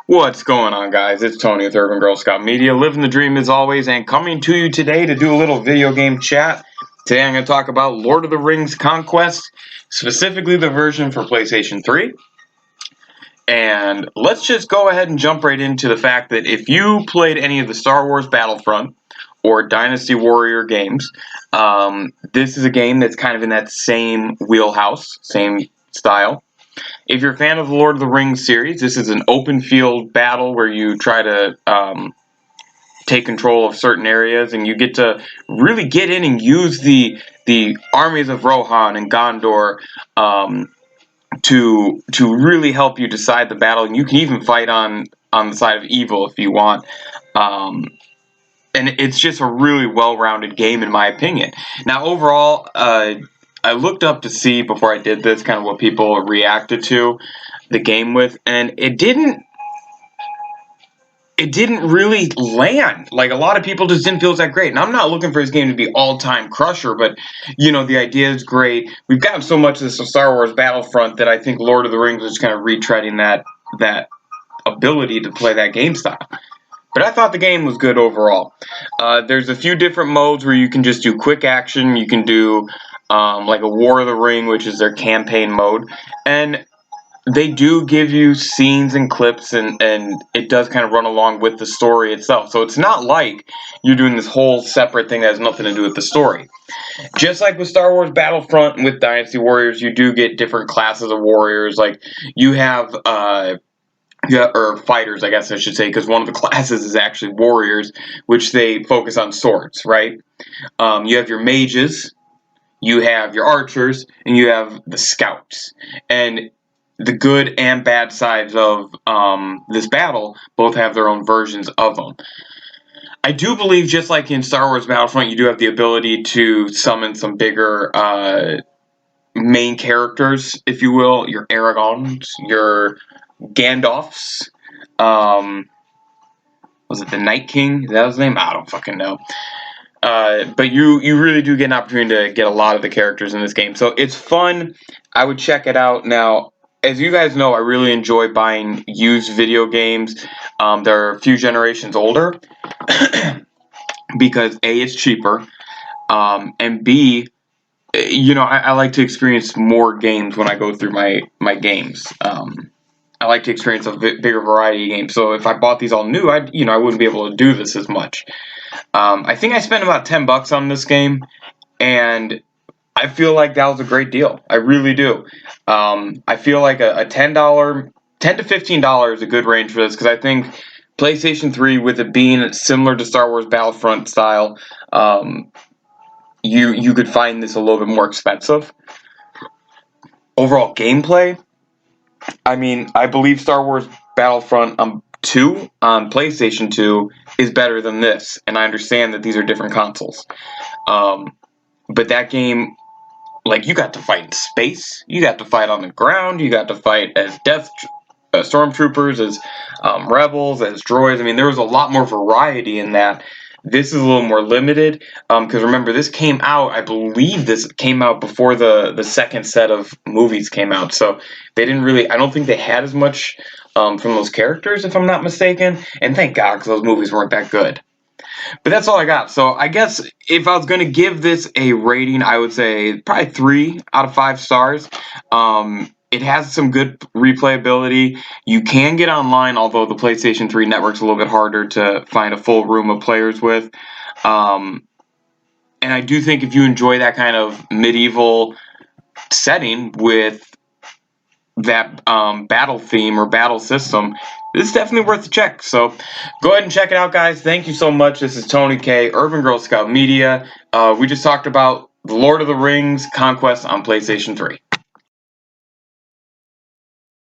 What's going on, guys? It's Tony with Urban Girl Scout Media, living the dream as always, and coming to you today to do a little video game chat. Today I'm going to talk about Lord of the Rings Conquest, specifically the version for PlayStation 3. And let's just go ahead and jump right into the fact that if you played any of the Star Wars Battlefront or Dynasty Warrior games, this is a game that's kind of in that same wheelhouse, same style. If you're a fan of the Lord of the Rings series, this is an open field battle where you try to take control of certain areas, and you get to really get in and use the armies of Rohan and Gondor to really help you decide the battle. And you can even fight on the side of evil if you want. And it's just a really well-rounded game, in my opinion. Now, overall, I looked up to see before I did this kind of what people reacted to the game with, and it didn't really land. Like, a lot of people just didn't feel that great. And I'm not looking for this game to be all-time crusher, but you know, the idea is great. We've gotten so much of this Star Wars Battlefront that I think Lord of the Rings is kind of retreading that ability to play that game style. But I thought the game was good overall. There's a few different modes where you can just do quick action. You can do like a War of the Ring, which is their campaign mode. And they do give you scenes and clips, and it does kind of run along with the story itself. So it's not like you're doing this whole separate thing that has nothing to do with the story. Just like with Star Wars Battlefront and with Dynasty Warriors, you do get different classes of warriors. Like, you have or fighters, I guess I should say, because one of the classes is actually warriors, which they focus on swords, right? You have your mages, you have your archers, and you have the scouts. And the good and bad sides of this battle both have their own versions of them. I do believe, just like in Star Wars Battlefront, you do have the ability to summon some bigger main characters, if you will. Your Aragorns, your Gandalfs, was it the Night King? Is that his name? I don't fucking know. But you really do get an opportunity to get a lot of the characters in this game. So it's fun. I would check it out. Now, as you guys know, I really enjoy buying used video games. They're a few generations older because A, it's cheaper, and B, you know, I like to experience more games when I go through my games. I like to experience a bigger variety of games. So if I bought these all new, I wouldn't be able to do this as much. I think I spent about $10 on this game, and I feel like that was a great deal. I really do. I feel like a $10 to $15 is a good range for this, because I think PlayStation 3, with it being similar to Star Wars Battlefront style, you could find this a little bit more expensive. Overall gameplay, I mean, I believe Star Wars Battlefront 2 on PlayStation 2 is better than this, and I understand that these are different consoles. But that game, like, you got to fight in space, you got to fight on the ground, you got to fight as stormtroopers, as rebels, as droids. I mean, there was a lot more variety in that. This is a little more limited, because remember, this came out, I believe this came out before the second set of movies came out, so they didn't really, I don't think they had as much from those characters, if I'm not mistaken, and thank God, because those movies weren't that good. But that's all I got. So I guess if I was going to give this a rating, I would say probably 3 out of 5 stars. It has some good replayability. You can get online, although the PlayStation 3 network's a little bit harder to find a full room of players with. And I do think if you enjoy that kind of medieval setting with that battle theme or battle system, this is definitely worth a check. So go ahead and check it out, guys. Thank you so much. This is Tony K, Urban Girl Scout Media. We just talked about The Lord of the Rings Conquest on PlayStation 3.